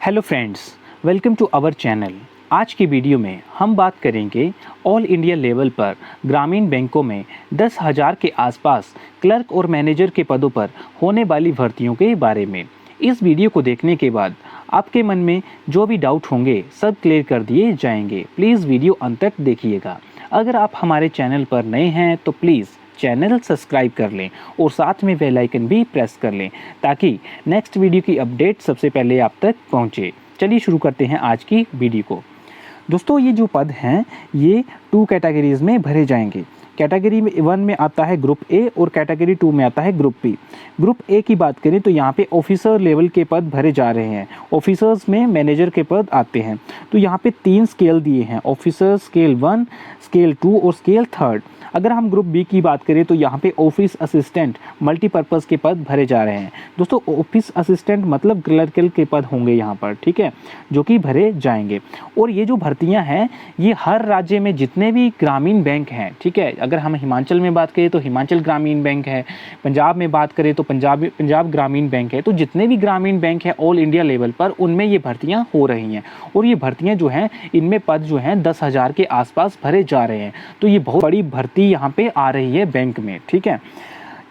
Hello friends, welcome to our channel. आज की video में हम बात करेंगे ऑल इंडिया लेवल पर ग्रामीण बैंकों में 10,000 के आसपास क्लर्क और मैनेजर के पदों पर होने वाली भर्तियों के बारे में। इस वीडियो को देखने के बाद आपके मन में जो भी डाउट होंगे सब क्लियर कर दिए जाएंगे। प्लीज़ वीडियो अंत तक देखिएगा। अगर आप हमारे चैनल पर नए हैं तो प्लीज़ चैनल सब्सक्राइब कर लें और साथ में बेल आइकन भी प्रेस कर लें ताकि नेक्स्ट वीडियो की अपडेट सबसे पहले आप तक पहुंचे। चलिए शुरू करते हैं आज की वीडियो को। दोस्तों, ये जो पद हैं ये 2 कैटेगरीज में भरे जाएंगे। कैटेगरी में 1 में आता है ग्रुप ए और कैटेगरी 2 में आता है ग्रुप बी। ग्रुप ए की बात करें तो यहाँ पे ऑफिसर लेवल के पद भरे जा रहे हैं। ऑफिसर्स में मैनेजर के पद आते हैं। तो यहाँ पे 3 स्केल दिए हैं, ऑफिसर स्केल 1, स्केल 2 और स्केल 3। अगर हम ग्रुप बी की बात करें तो यहाँ पे ऑफिस असिस्टेंट मल्टीपर्पज़ के पद भरे जा रहे हैं। दोस्तों, ऑफिस असिस्टेंट मतलब क्लर्कल के पद होंगे यहाँ पर, ठीक है, जो कि भरे जाएंगे। और ये जो भर्तियाँ हैं ये हर राज्य में जितने भी ग्रामीण बैंक हैं, ठीक है, अगर हम हिमाचल में बात करें तो हिमाचल ग्रामीण बैंक है, पंजाब में बात करें तो पंजाब ग्रामीण बैंक है। तो जितने भी ग्रामीण बैंक हैं ऑल इंडिया लेवल पर उनमें ये भर्तियाँ हो रही हैं। और ये भर्तियाँ जो हैं इनमें पद जो हैं 10,000 के आसपास भरे जा रहे हैं। तो ये बहुत बड़ी भर्ती यहाँ पे आ रही है बैंक में, ठीक है।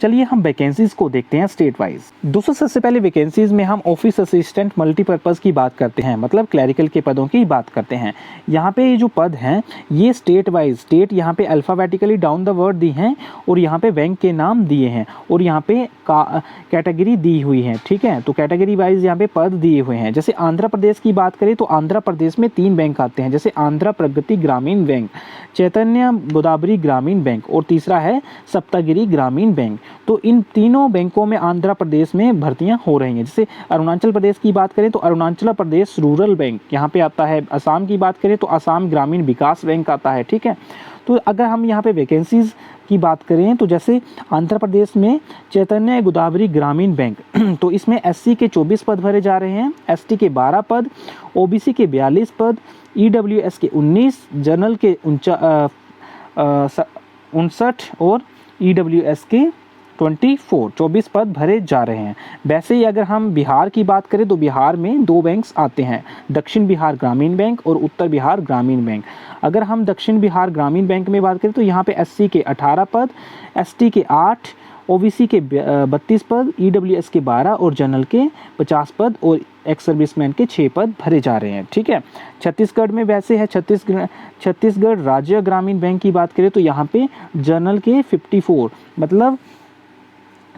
चलिए हम वैकेंसीज को देखते हैं स्टेट वाइज। दोस्तों, सबसे पहले वैकेंसीज में हम ऑफिस असिस्टेंट मल्टीपर्पज़ की बात करते हैं, मतलब क्लरिकल के पदों की बात करते हैं। यहाँ पे ये जो पद हैं ये स्टेट वाइज, स्टेट यहाँ पे अल्फ़ाबेटिकली डाउन द वर्ड दी हैं और यहाँ पे बैंक के नाम दिए हैं और यहाँ पे कैटेगरी दी हुई है, ठीक है। तो कैटेगरी वाइज यहाँ पे पद दिए हुए हैं। जैसे आंध्र प्रदेश की बात करें तो आंध्र प्रदेश में 3 बैंक आते हैं, जैसे आंध्र प्रगति ग्रामीण बैंक, चैतन्य गोदावरी ग्रामीण बैंक और तीसरा है सप्तगिरी ग्रामीण बैंक। तो इन तीनों बैंकों में आंध्र प्रदेश में भर्तियां हो रही हैं। जैसे अरुणाचल प्रदेश की बात करें तो अरुणाचल प्रदेश रूरल बैंक यहाँ पे आता है। असम की बात करें तो असम ग्रामीण विकास बैंक आता है, ठीक है। तो अगर हम यहाँ पे वैकेंसीज की बात करें तो जैसे आंध्र प्रदेश में चैतन्य गोदावरी ग्रामीण बैंक तो इसमें SC के 24 पद भरे जा रहे हैं, ST के 12 पद, OBC के 42 पद, EWS के 19, जनरल के 59 और EWS के 24 पद भरे जा रहे हैं। वैसे ही अगर हम बिहार की बात करें तो बिहार में 2 बैंक्स आते हैं, दक्षिण बिहार ग्रामीण बैंक और उत्तर बिहार ग्रामीण बैंक। अगर हम दक्षिण बिहार ग्रामीण बैंक में बात करें तो यहाँ पे SC के 18 पद, ST के 8, OBC के 32 पद, EWS के 12 और जनरल के 50 पद और एक्स सर्विसमैन के 6 पद भरे जा रहे हैं, ठीक है। छत्तीसगढ़ में वैसे है छत्तीसगढ़ राज्य ग्रामीण बैंक की बात करें तो यहाँ पे जनरल के 54 मतलब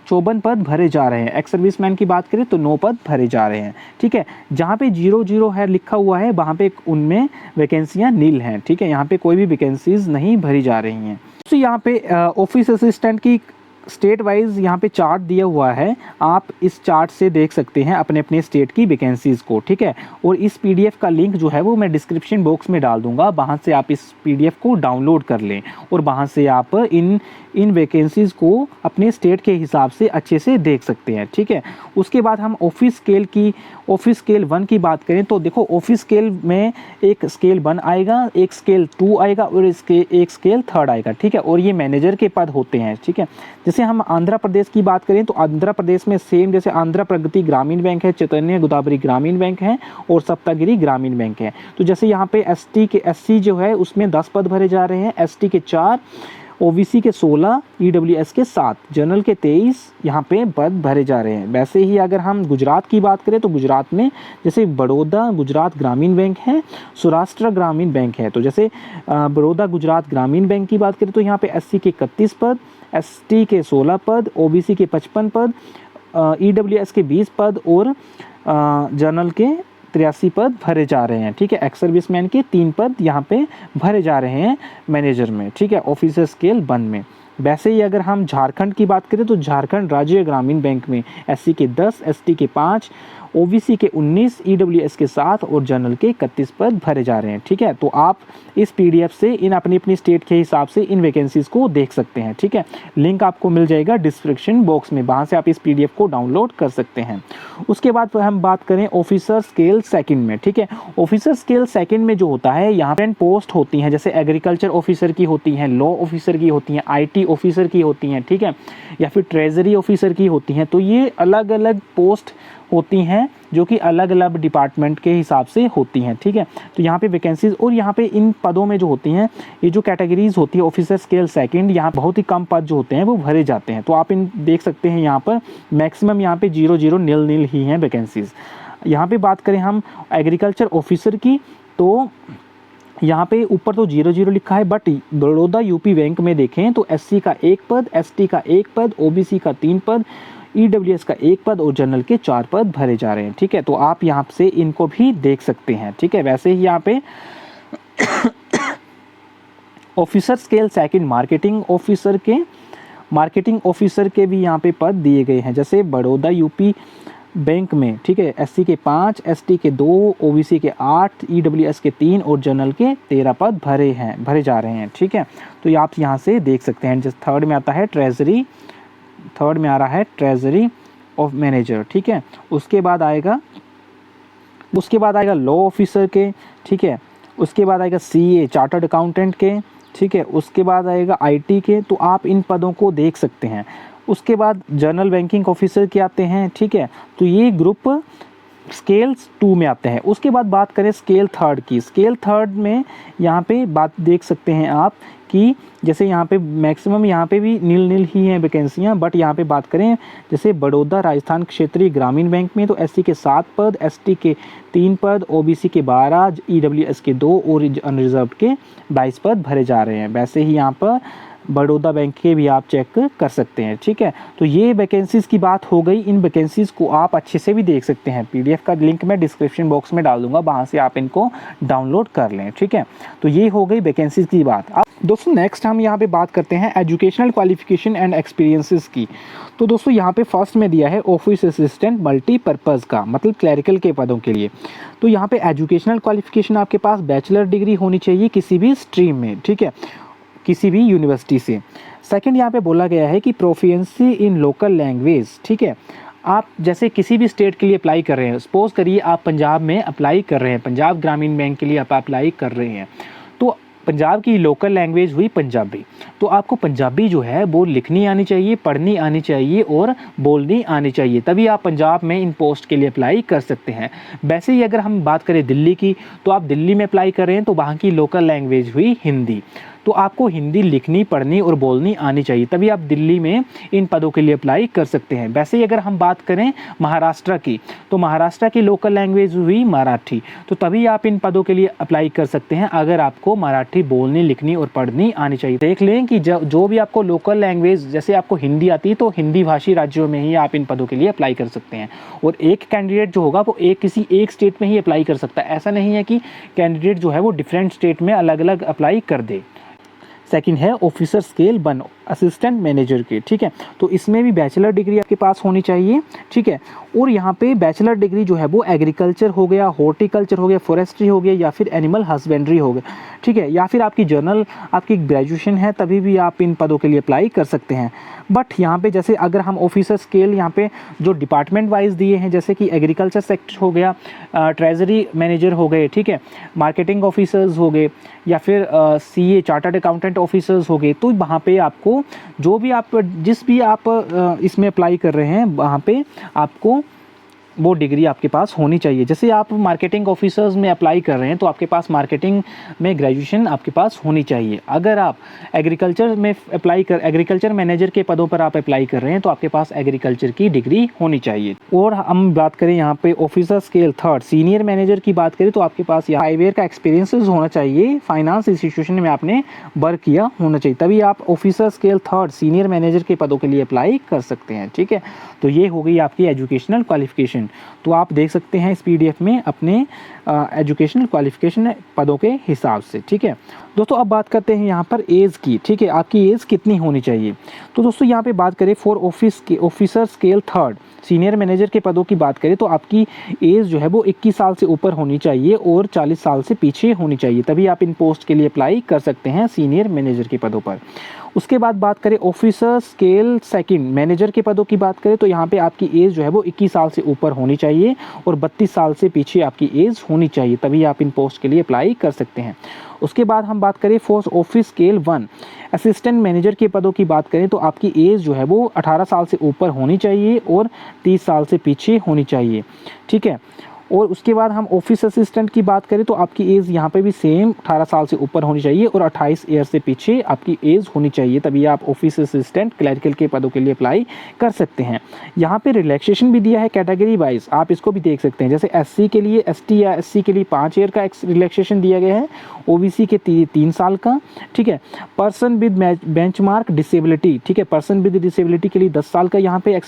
54 पद भरे जा रहे हैं। एक्स सर्विसमैन की बात करें तो 9 पद भरे जा रहे हैं, ठीक है। जहाँ पे 00 है लिखा हुआ है वहाँ पे उनमें वैकेंसियाँ नील हैं, ठीक है, यहाँ पे कोई भी वैकेंसीज नहीं भरी जा रही हैं। तो यहाँ पे ऑफिस असिस्टेंट की स्टेट वाइज यहाँ पे चार्ट दिया हुआ है, आप इस चार्ट से देख सकते हैं अपने अपने स्टेट की वैकेंसीज़ को, ठीक है। और इस PDF का लिंक जो है वो मैं डिस्क्रिप्शन बॉक्स में डाल दूंगा, वहाँ से आप इस PDF को डाउनलोड कर लें और वहाँ से आप इन वैकेंसीज़ को अपने स्टेट के हिसाब से अच्छे से देख सकते हैं, ठीक है। उसके बाद हम ऑफिस स्केल 1 की बात करें तो देखो ऑफिस स्केल में एक स्केल 1 आएगा, एक स्केल 2 आएगा और एक स्केल 3 आएगा, ठीक है। और ये मैनेजर के पद होते हैं, ठीक है। जैसे हम आंध्र प्रदेश की बात करें तो आंध्र प्रदेश में सेम जैसे आंध्र प्रगति ग्रामीण बैंक है, चैतन्य गोदावरी ग्रामीण बैंक है और सप्तगिरी ग्रामीण बैंक है। तो जैसे यहाँ पे SC जो है उसमें 10 पद भरे जा रहे हैं, ST के 4, OBC के 16, EWS के 7, जनरल के 23 यहाँ पे पद भरे जा रहे हैं। वैसे ही अगर हम गुजरात की बात करें तो गुजरात में जैसे बड़ौदा गुजरात ग्रामीण बैंक है, सौराष्ट्र ग्रामीण बैंक है। तो जैसे बड़ौदा गुजरात ग्रामीण बैंक की बात करें तो यहाँ पे SC के 31 पद, ST के 16 पद, OBC के 55 पद, EWS के 20 पद और जनरल के 83 पद भरे जा रहे हैं, ठीक है। एक्स सर्विसमैन के 3 पद यहाँ पे भरे जा रहे हैं मैनेजर में, ठीक है, ऑफिसर स्केल 1 में। वैसे ही अगर हम झारखंड की बात करें तो झारखंड राज्य ग्रामीण बैंक में SC के 10, ST के 5, OBC के 19, EWS के 7 और जनरल के 31 पद भरे जा रहे हैं, ठीक है। तो आप इस PDF से इन अपनी अपनी स्टेट के हिसाब से इन वैकेंसीज़ को देख सकते हैं, ठीक है। लिंक आपको मिल जाएगा डिस्क्रिप्शन बॉक्स में, वहाँ से आप इस PDF को डाउनलोड कर सकते हैं। उसके बाद हम बात करें ऑफिसर स्केल 2 में, ठीक है। ऑफिसर स्केल 2 में जो होता है यहाँ पे पोस्ट होती हैं, जैसे एग्रीकल्चर ऑफिसर की होती हैं, लॉ ऑफिसर की होती हैं, IT ऑफिसर की होती हैं, ठीक है, या फिर ट्रेजरी ऑफिसर की होती हैं। तो ये अलग अलग पोस्ट होती हैं जो कि अलग अलग डिपार्टमेंट के हिसाब से होती हैं, ठीक है। तो यहाँ पे वैकेंसीज, और यहाँ पे इन पदों में जो होती हैं, ये जो कैटेगरीज होती है ऑफिसर स्केल सेकंड, यहाँ बहुत ही कम पद जो होते हैं वो भरे जाते हैं। तो आप इन देख सकते हैं यहाँ पर मैक्सिमम यहाँ पे 00 नील ही हैं वैकेंसीज। यहाँ पे बात करें हम एग्रीकल्चर ऑफिसर की, तो यहाँ पे ऊपर तो 00 लिखा है, बट बड़ौदा यूपी बैंक में देखें तो SC का 1 पद, ST का 1 पद, OBC का 3 पद, EWS का 1 पद और जनरल के 4 पद भरे जा रहे हैं, ठीक है। तो आप यहाँ से इनको भी देख सकते हैं, ठीक है। वैसे ही यहाँ पे officer scale second marketing officer के भी यहाँ पे पद दिए गए हैं, जैसे बड़ौदा यूपी बैंक में, ठीक है, SC के 5, ST के 2, OBC के 8, EWS के 3 और जनरल के 13 पद भरे जा रहे हैं, ठीक है। तो ये आप यहाँ से देख सकते हैं। जैसे थर्ड में आता है ट्रेजरी, थर्ड में आ रहा है ट्रेजरी ऑफ मैनेजर, ठीक है। उसके बाद आएगा लॉ ऑफिसर के, ठीक है। उसके बाद आएगा CA चार्टर्ड अकाउंटेंट के, ठीक है। उसके बाद आएगा IT के। तो आप इन पदों को देख सकते हैं। उसके बाद जनरल बैंकिंग ऑफिसर के आते हैं, ठीक है। तो ये ग्रुप स्केल 2 में आते हैं। उसके बाद बात करें स्केल थर्ड की, स्केल थर्ड में यहाँ पे बात देख सकते हैं आप कि जैसे यहाँ पे मैक्सिमम यहाँ पे भी नील ही हैं वैकेंसियाँ, बट यहाँ पे बात करें जैसे बड़ौदा राजस्थान क्षेत्रीय ग्रामीण बैंक में तो SC के 7 पद, ST के 3 पद, OBC के 12, EWS के 2 और अनरिजर्व के 22 पद भरे जा रहे हैं। वैसे ही यहाँ पर बड़ौदा बैंक के भी आप चेक कर सकते हैं, ठीक है। तो ये वैकेंसीज़ की बात हो गई। इन वैकेंसीज़ को आप अच्छे से भी देख सकते हैं। PDF का लिंक मैं डिस्क्रिप्शन बॉक्स में डाल दूंगा, वहाँ से आप इनको डाउनलोड कर लें, ठीक है। तो ये हो गई वैकेंसीज़ की बात। अब दोस्तों नेक्स्ट हम यहाँ पे बात करते हैं एजुकेशनल क्वालिफिकेशन एंड एक्सपीरियंसेस की। तो दोस्तों यहाँ पे फर्स्ट में दिया है ऑफिस असिस्टेंट मल्टीपर्पज़ का, मतलब क्लरिकल के पदों के लिए। तो यहाँ पे एजुकेशनल क्वालिफिकेशन आपके पास बैचलर डिग्री होनी चाहिए किसी भी स्ट्रीम में, ठीक है, किसी भी यूनिवर्सिटी से। सेकंड यहाँ पे बोला गया है कि प्रोफिशिएंसी इन लोकल लैंग्वेज, ठीक है। आप जैसे किसी भी स्टेट के लिए अप्लाई कर रहे हैं, सपोज करिए आप पंजाब में अप्लाई कर रहे हैं, पंजाब ग्रामीण बैंक के लिए आप अप्लाई कर रहे हैं, तो पंजाब की लोकल लैंग्वेज हुई पंजाबी। तो आपको पंजाबी जो है वो लिखनी आनी चाहिए, पढ़नी आनी चाहिए और बोलनी आनी चाहिए, तभी आप पंजाब में इन पोस्ट के लिए अप्लाई कर सकते हैं। वैसे ही अगर हम बात करें दिल्ली की, तो आप दिल्ली में अप्लाई कर रहे हैं तो वहाँ की लोकल लैंग्वेज हुई हिंदी। तो आपको हिंदी लिखनी, पढ़नी और बोलनी आनी चाहिए, तभी आप दिल्ली में इन पदों के लिए अप्लाई कर सकते हैं। वैसे ही अगर हम बात करें महाराष्ट्र की, तो महाराष्ट्र की लोकल लैंग्वेज हुई मराठी। तो तभी आप इन पदों के लिए अप्लाई कर सकते हैं अगर आपको मराठी बोलनी, लिखनी और पढ़नी आनी चाहिए। देख लें कि जो भी आपको लोकल लैंग्वेज, जैसे आपको हिंदी आती है तो हिंदी भाषी राज्यों में ही आप इन पदों के लिए अप्लाई कर सकते हैं। और एक कैंडिडेट जो होगा वो किसी एक स्टेट में ही अप्लाई कर सकता है। ऐसा नहीं है कि कैंडिडेट जो है वो डिफरेंट स्टेट में अलग अलग अप्लाई कर दे। सेकंड है ऑफिसर स्केल 1 असिस्टेंट मैनेजर के, ठीक है। तो इसमें भी बैचलर डिग्री आपके पास होनी चाहिए, ठीक है। और यहाँ पे बैचलर डिग्री जो है वो एग्रीकल्चर हो गया, हॉर्टिकल्चर हो गया, फॉरेस्ट्री हो गया या फिर एनिमल हस्बेंड्री हो गया, ठीक है। या फिर आपकी जर्नल आपकी ग्रेजुएशन है, तभी भी आप इन पदों के लिए अप्लाई कर सकते हैं। बट यहाँ पे जैसे अगर हम ऑफिसर स्केल यहाँ पे जो डिपार्टमेंट वाइज दिए हैं, जैसे कि एग्रीकल्चर सेक्टर हो गया, ट्रेजरी मैनेजर हो गए, ठीक है, मार्केटिंग ऑफिसर्स हो गए या फिर CA चार्टर्ड अकाउंटेंट ऑफिसर्स हो गए, तो वहाँ पे आपको जो भी आप जिस भी आप इसमें अप्लाई कर रहे हैं वहाँ पे आपको वो डिग्री आपके पास होनी चाहिए। जैसे आप मार्केटिंग ऑफिसर्स में अप्लाई कर रहे हैं तो आपके पास मार्केटिंग में ग्रेजुएशन आपके पास होनी चाहिए। अगर आप एग्रीकल्चर में एग्रीकल्चर मैनेजर के पदों पर आप अप्लाई कर रहे हैं तो आपके पास एग्रीकल्चर की डिग्री होनी चाहिए। और हम बात करें यहाँ पे ऑफिसर स्केल 3 सीनियर मैनेजर की बात करें तो आपके पास 5 ईयर का एक्सपीरियंस होना चाहिए, फाइनेंस इंस्टीट्यूशन में आपने वर्क किया होना चाहिए, तभी आप ऑफिसर स्केल 3 सीनियर मैनेजर के पदों के लिए अप्लाई कर सकते हैं, ठीक है। तो ये हो गई आपकी एजुकेशनल क्वालिफिकेशन। तो आप देख सकते हैं इस PDF में अपने एजुकेशनल क्वालिफिकेशन पदों के हिसाब से, ठीक है। दोस्तों अब बात करते हैं यहाँ पर एज की, ठीक है, आपकी एज कितनी होनी चाहिए। तो दोस्तों यहाँ पे बात करें for officer scale 3 senior manager के पदों की बात करें तो आपकी एज जो है वो 21 साल से ऊपर होनी चाहिए और 40 साल से पीछे होनी चाहिए, तभी आप इन पोस्ट के लिए अप्लाई कर सकते हैं सीनियर मैनेजर के पदों पर। उसके बाद बात करें ऑफिसर स्केल 2 मैनेजर के पदों की बात करें तो यहाँ पे आपकी एज जो है वो 21 साल से ऊपर होनी चाहिए और 32 साल से पीछे आपकी एज होनी चाहिए, तभी आप इन पोस्ट के लिए अप्लाई कर सकते हैं। उसके बाद हम बात करें for office scale 1 assistant manager के पदों की बात करें तो आपकी एज जो है वो 18 साल से ऊपर होनी चाहिए और 30 साल से पीछे होनी चाहिए, ठीक है। और उसके बाद हम ऑफिस असिस्टेंट की बात करें तो आपकी एज यहाँ पे भी सेम 18 साल से ऊपर होनी चाहिए और 28 ईयर से पीछे आपकी एज होनी चाहिए, तभी आप ऑफिस असिस्टेंट क्लरिकल के पदों के लिए अप्लाई कर सकते हैं। यहाँ पे रिलैक्सेशन भी दिया है कैटेगरी वाइज, आप इसको भी देख सकते हैं। जैसे एससी के लिए, एसटी या एससी के लिए 5 ईयर का रिलैक्सेशन दिया गया है, ओबीसी के 3 साल का, ठीक है। पर्सन विद बेंचमार्क डिसेबिलिटी, ठीक है, पर्सन विद डिसेबिलिटी के लिए 10 साल का यहाँ पे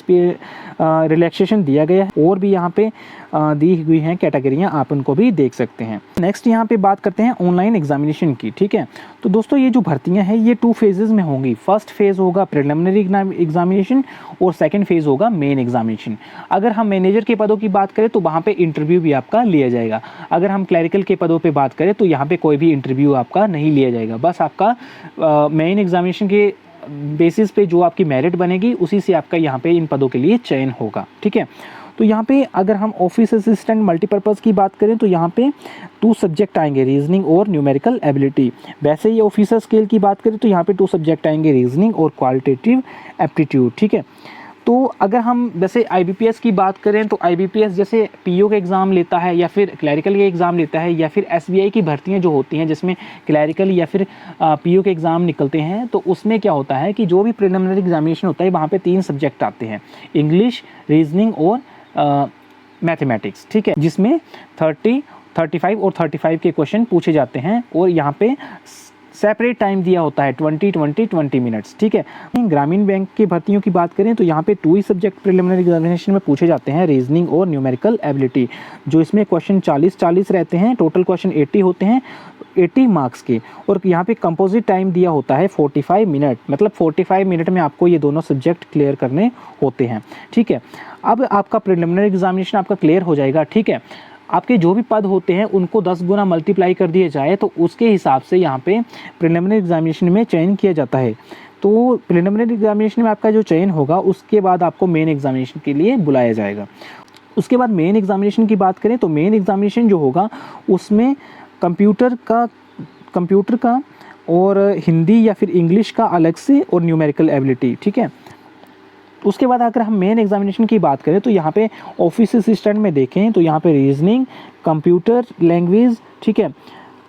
रिलैक्सेशन दिया गया है। और भी यहाँ पे दी हुई हैं कैटेगरियाँ, आप उनको भी देख सकते हैं। नेक्स्ट यहाँ पे बात करते हैं ऑनलाइन एग्जामिनेशन की, ठीक है। तो दोस्तों ये जो भर्तियाँ हैं ये 2 फेजेस में होंगी। फर्स्ट फेज़ होगा प्रिलिमिनरी एग्जामिनेशन और सेकंड फेज़ होगा मेन एग्जामिनेशन। अगर हम मैनेजर के पदों की बात करें तो वहाँ पे इंटरव्यू भी आपका लिया जाएगा। अगर हम क्लरिकल के पदों पे बात करें तो यहाँ पे कोई भी इंटरव्यू आपका नहीं लिया जाएगा, बस आपका मेन एग्जामिनेशन के बेसिस पे जो आपकी मेरिट बनेगी उसी से आपका यहाँ पे इन पदों के लिए चयन होगा, ठीक है। तो यहाँ पे अगर हम ऑफिस असिस्टेंट मल्टीपर्पज़ की बात करें तो यहाँ पे 2 सब्जेक्ट आएंगे, रीजनिंग और न्यूमेरिकल एबिलिटी। वैसे ये ऑफिसर स्केल की बात करें तो यहाँ पे 2 सब्जेक्ट आएंगे, रीजनिंग और क्वालिटेटिव एप्टीट्यूड, ठीक है। तो अगर हम जैसे आईबीपीएस की बात करें तो आईबीपीएस जैसे पीओ का एग्ज़ाम लेता है या फिर क्लरिकल के एग्ज़ाम लेता है या फिर एसबीआई की भर्तियां जो होती हैं जिसमें क्लरिकल या फिर पीओ के एग्ज़ाम निकलते हैं, तो उसमें क्या होता है कि जो भी प्रिलिमिनरी एग्जामिनेशन होता है वहाँ पे 3 सब्जेक्ट आते हैं, इंग्लिश, रीजनिंग और मैथमेटिक्स, ठीक है, जिसमें 30, 35 और 35 के क्वेश्चन पूछे जाते हैं और यहाँ पे सेपरेट टाइम दिया होता है 20 मिनट्स, ठीक है। ग्रामीण बैंक की भर्तियों की बात करें तो यहाँ पे 2 ही सब्जेक्ट प्रिलिमिनरी एग्जामिनेशन में पूछे जाते हैं, रीजनिंग और न्यूमेरिकल एबिलिटी, जो इसमें क्वेश्चन 40 रहते हैं, टोटल क्वेश्चन 80 होते हैं, 80 मार्क्स के। और यहाँ पे कंपोजिट टाइम दिया होता है 45 मिनट, मतलब 45 मिनट में आपको ये दोनों सब्जेक्ट क्लियर करने होते हैं, ठीक है। अब आपका प्रिलिमिनरी एग्जामिनेशन आपका क्लियर हो जाएगा, ठीक है। आपके जो भी पद होते हैं उनको 10 गुना मल्टीप्लाई कर दिए जाए तो उसके हिसाब से यहाँ पे प्रिलिमिनरी एग्जामिनेशन में चयन किया जाता है। तो प्रिलिमिनरी एग्जामिनेशन में आपका जो चयन होगा उसके बाद आपको मेन एग्जामिनेशन के लिए बुलाया जाएगा। उसके बाद मेन एग्जामिनेशन की बात करें तो मेन एग्जामिनेशन जो होगा उसमें कंप्यूटर का और हिंदी या फिर इंग्लिश का अलग से और न्यूमेरिकल एबिलिटी, ठीक है। उसके बाद अगर हम मेन एग्जामिनेशन की बात करें तो यहाँ पे ऑफिस असिस्टेंट में देखें तो यहाँ पे रीजनिंग, कंप्यूटर लैंग्वेज, ठीक है,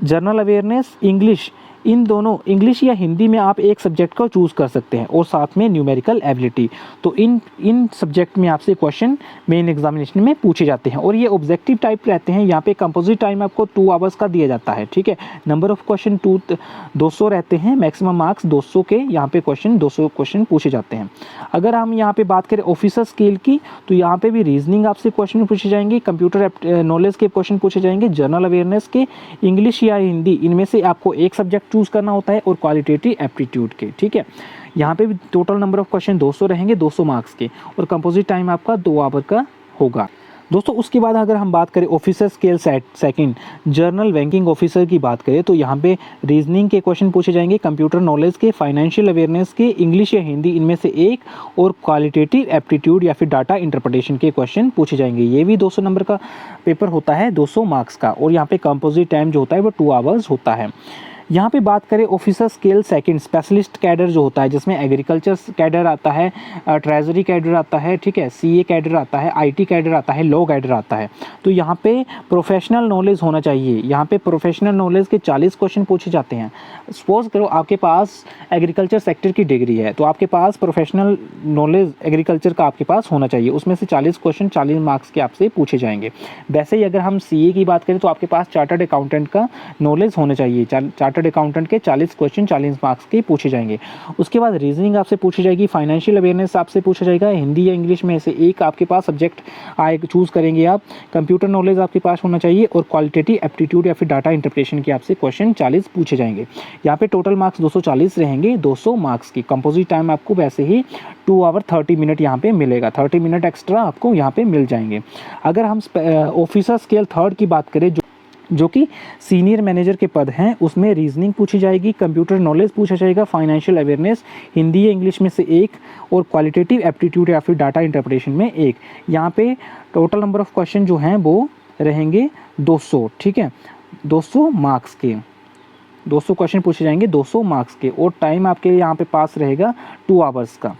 जनरल अवेयरनेस, इंग्लिश, इन दोनों इंग्लिश या हिंदी में आप एक सब्जेक्ट को चूज़ कर सकते हैं और साथ में न्यूमेरिकल एबिलिटी। तो इन सब्जेक्ट में आपसे क्वेश्चन मेन एग्जामिनेशन में पूछे जाते हैं और ये ऑब्जेक्टिव टाइप रहते हैं। यहाँ पे कंपोजिट टाइम आपको 2 आवर्स का दिया जाता है, ठीक है। नंबर ऑफ क्वेश्चन 200 रहते हैं, मैक्सिमम मार्क्स 200 के यहाँ पे 200 क्वेश्चन पूछे जाते हैं। अगर हम यहाँ पे बात करें ऑफिसर स्केल की तो यहाँ पे भी रीजनिंग आपसे क्वेश्चन पूछे जाएंगे, कंप्यूटर नॉलेज के क्वेश्चन पूछे जाएंगे, जनरल अवेयरनेस के, इंग्लिश या हिंदी, इनमें से आपको एक सब्जेक्ट चूज़ करना होता है और क्वालिटेटिव एप्टीट्यूड के, ठीक है। यहाँ पे भी टोटल नंबर ऑफ क्वेश्चन 200 रहेंगे, 200 मार्क्स के, और कंपोजिट टाइम आपका 2 आवर का होगा। दोस्तों उसके बाद अगर हम बात करें officer scale second journal banking officer की बात करें तो यहाँ पे रीजनिंग के क्वेश्चन पूछे जाएंगे, कंप्यूटर नॉलेज के, फाइनेंशियल अवेयरनेस के, इंग्लिश या हिंदी इनमें से एक, और क्वालिटेटिव एप्टीट्यूड या फिर डाटा इंटरप्रिटेशन के क्वेश्चन पूछे जाएंगे। ये भी 200 नंबर का पेपर होता है, 200 मार्क्स का, और यहाँ पे कंपोजिट टाइम जो होता है वो 2 आवर्स होता है। यहाँ पे बात करें officer scale second specialist cadre जो होता है, जिसमें एग्रीकल्चर कैडर आता है, ट्रेजरी कैडर आता है, ठीक है, सीए कैडर आता है, आईटी कैडर आता है, लॉ कैडर आता है। तो यहाँ पे प्रोफेशनल नॉलेज होना चाहिए। यहाँ पे प्रोफेशनल नॉलेज के 40 क्वेश्चन पूछे जाते हैं। सपोज करो आपके पास एग्रीकल्चर सेक्टर की डिग्री है तो आपके पास प्रोफेशनल नॉलेज एग्रीकल्चर का आपके पास होना चाहिए। उसमें से 40 क्वेश्चन 40 मार्क्स के आपसे पूछे जाएंगे। वैसे ही अगर हम सीए की बात करें तो आपके पास चार्टर्ड अकाउंटेंट का नॉलेज होना चाहिए। चार्टर्ड अकाउंटेंट के 40 क्वेश्चन 40 मार्क्स के पूछे जाएंगे। उसके बाद रीजनिंग आपसे पूछी जाएगी, फाइनेंशियल अवेयरनेस आपसे पूछा जाएगा, हिंदी या इंग्लिश में से एक आपके पास सब्जेक्ट चूज करेंगे आप, कंप्यूटर नॉलेज आपके पास होना चाहिए, और क्वालिटेटिव एप्टीट्यूड या फिर डाटा इंटरप्रिटेशन के आपसे क्वेश्चन 40 पूछे जाएंगे। यहाँ पे टोटल मार्क्स 240 रहेंगे, 200 मार्क्स की। कंपोजिट टाइम आपको वैसे ही 2 आवर 30 मिनट यहाँ पे मिलेगा, 30 मिनट एक्स्ट्रा आपको यहाँ पे मिल जाएंगे। अगर हम ऑफिसर स्केल थर्ड की बात करें जो कि सीनियर मैनेजर के पद हैं, उसमें रीजनिंग पूछी जाएगी, कंप्यूटर नॉलेज पूछा जाएगा, फाइनेंशियल अवेयरनेस हिंदी या इंग्लिश में से एक, और क्वालिटेटिव एप्टीट्यूड या फिर डाटा इंटरप्रिटेशन में एक। यहाँ पे टोटल नंबर ऑफ क्वेश्चन जो हैं वो रहेंगे 200, ठीक है, 200 मार्क्स के। 200 क्वेश्चन पूछे जाएंगे 200 मार्क्स के, और टाइम आपके यहाँ पे पास रहेगा 2 आवर्स का।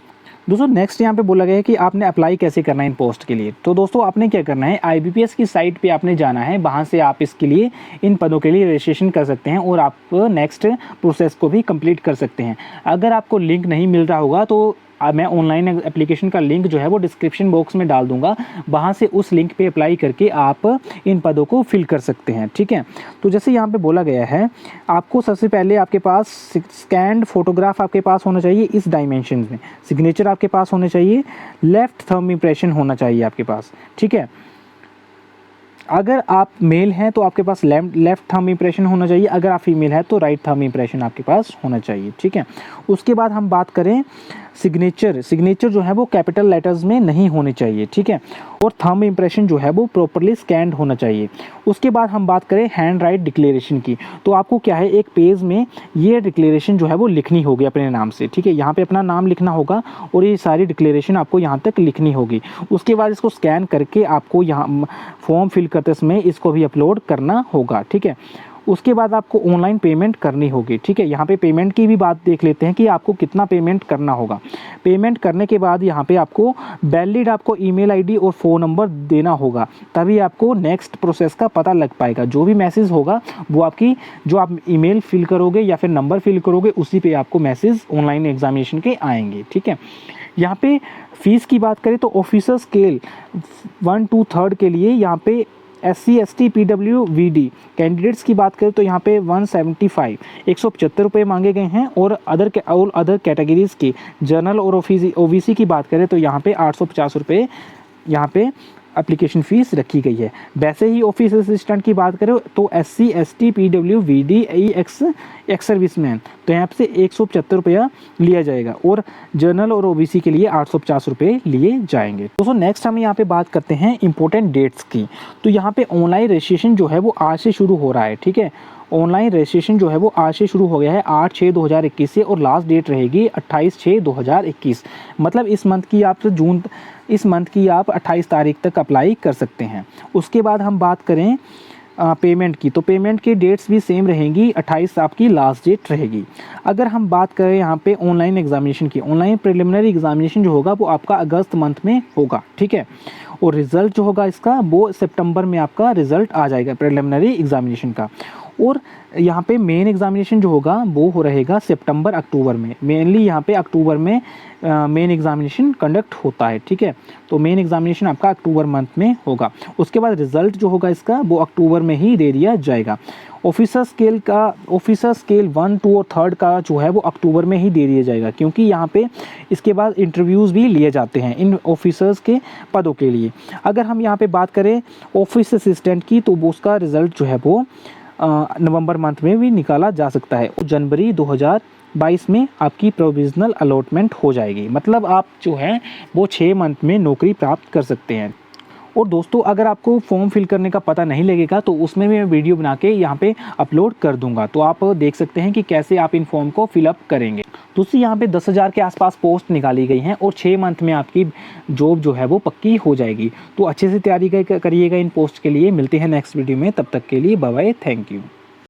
दोस्तों नेक्स्ट यहाँ पे बोला गया है कि आपने अप्लाई कैसे करना है इन पोस्ट के लिए। तो दोस्तों आपने क्या करना है, IBPS की साइट पे आपने जाना है, वहाँ से आप इसके लिए इन पदों के लिए रजिस्ट्रेशन कर सकते हैं और आप नेक्स्ट प्रोसेस को भी कंप्लीट कर सकते हैं। अगर आपको लिंक नहीं मिल रहा होगा तो मैं ऑनलाइन एप्लीकेशन का लिंक जो है वो डिस्क्रिप्शन बॉक्स में डाल दूंगा, वहाँ से उस लिंक पे अप्लाई करके आप इन पदों को फिल कर सकते हैं, ठीक है। तो जैसे यहाँ पे बोला गया है, आपको सबसे पहले आपके पास स्कैन्ड फोटोग्राफ आपके पास होना चाहिए इस डायमेंशन में, सिग्नेचर आपके पास होना चाहिए, लेफ़्ट थंब इम्प्रेशन होना चाहिए आपके पास, ठीक है। अगर आप मेल हैं तो आपके पास लेफ़्ट थंब इम्प्रेशन होना चाहिए, अगर आप फीमेल है तो राइट थंब इम्प्रेशन आपके पास होना चाहिए, ठीक है। उसके बाद हम बात करें सिग्नेचर जो है वो कैपिटल लेटर्स में नहीं होने चाहिए, ठीक है, और थंब इम्प्रेशन जो है वो प्रॉपरली स्कैन्ड होना चाहिए। उसके बाद हम बात करें हैंड राइट डिक्लेरेशन की, तो आपको क्या है, एक पेज में ये डिक्लेरेशन जो है वो लिखनी होगी अपने नाम से, ठीक है। यहाँ पे अपना नाम लिखना होगा और ये सारी डिक्लेरेशन आपको यहाँ तक लिखनी होगी। उसके बाद इसको स्कैन करके आपको यहाँ फॉर्म फिल करते समय इसको भी अपलोड करना होगा, ठीक है। उसके बाद आपको ऑनलाइन पेमेंट करनी होगी, ठीक है। यहाँ पे पेमेंट की भी बात देख लेते हैं कि आपको कितना पेमेंट करना होगा। पेमेंट करने के बाद यहाँ पे आपको वैलिड आपको ईमेल आईडी और फ़ोन नंबर देना होगा, तभी आपको नेक्स्ट प्रोसेस का पता लग पाएगा। जो भी मैसेज होगा वो आपकी जो आप ईमेल फिल करोगे या फिर नंबर फिल करोगे उसी पे आपको मैसेज ऑनलाइन एग्जामिनेशन के आएंगे, ठीक है। यहाँ पे फीस की बात करें तो ऑफिसर स्केल 1 to 3 के लिए यहाँ पे SC ST PWVD कैंडिडेट्स की बात करें तो यहाँ पे 175 रुपये मांगे गए हैं, और अदर कैटेगरीज़ की जनरल और OBC की बात करें तो यहाँ पे 850 रुपये यहाँ पे एप्लीकेशन फ़ीस रखी गई है। वैसे ही ऑफिस असिस्टेंट की बात करें तो SC ST PWVD ex serviceman तो यहाँ से 175 रुपया लिया जाएगा, और जनरल और OBC के लिए 850 रुपये लिए जाएंगे। दोस्तों नेक्स्ट हम यहाँ पे बात करते हैं इंपॉर्टेंट डेट्स की। तो यहाँ पे ऑनलाइन रजिस्ट्रेशन जो है वो आज से शुरू हो रहा है, ठीक है। ऑनलाइन रजिस्ट्रेशन जो है वो आज से शुरू हो गया है 8/6/2021 से, और लास्ट डेट रहेगी 28/6/2021। मतलब इस मंथ की आप 28 तारीख तक अप्लाई कर सकते हैं। उसके बाद हम बात करें पेमेंट की, तो पेमेंट की डेट्स भी सेम रहेंगी, 28 आपकी लास्ट डेट रहेगी। अगर हम बात करें यहाँ पे ऑनलाइन एग्जामिनेशन की, ऑनलाइन प्रिलिमिनरी एग्जामिनेशन जो होगा वो आपका अगस्त मंथ में होगा, ठीक है, और रिज़ल्ट जो होगा इसका वो सितंबर में आपका रिज़ल्ट आ जाएगा प्रिलिमिनरी एग्जामिनेशन का। और यहाँ पे मेन एग्जामिनेशन जो होगा वो हो रहेगा सितंबर अक्टूबर में, मेनली यहाँ पे अक्टूबर में मेन एग्जामिनेशन कंडक्ट होता है, ठीक है। तो मेन एग्जामिनेशन आपका अक्टूबर मंथ में होगा। उसके बाद रिज़ल्ट जो होगा इसका वो अक्टूबर में ही दे दिया जाएगा। ऑफिसर स्केल 1, 2 और 3 का जो है वो अक्टूबर में ही दे दिया जाएगा, क्योंकि यहाँ पे इसके बाद इंटरव्यूज़ भी लिए जाते हैं इन ऑफिसर्स के पदों के लिए। अगर हम यहाँ पे बात करें ऑफिस असिस्टेंट की तो उसका रिज़ल्ट जो है वो नवंबर मंथ में भी निकाला जा सकता है। जनवरी 2022 में आपकी प्रोविजनल अलॉटमेंट हो जाएगी, मतलब आप जो है वो 6 मंथ में नौकरी प्राप्त कर सकते हैं। और दोस्तों अगर आपको फॉर्म फिल करने का पता नहीं लगेगा तो उसमें भी मैं वीडियो बना के यहाँ पे अपलोड कर दूंगा, तो आप देख सकते हैं कि कैसे आप इन फॉर्म को फिलअप करेंगे। दूसरी यहाँ पे 10,000 के आसपास पोस्ट निकाली गई हैं और 6 मंथ में आपकी जॉब जो है वो पक्की हो जाएगी। तो अच्छे से तैयारी करिएगा इन पोस्ट के लिए। मिलते हैं नेक्स्ट वीडियो में, तब तक के लिए बाय बाय, थैंक यू।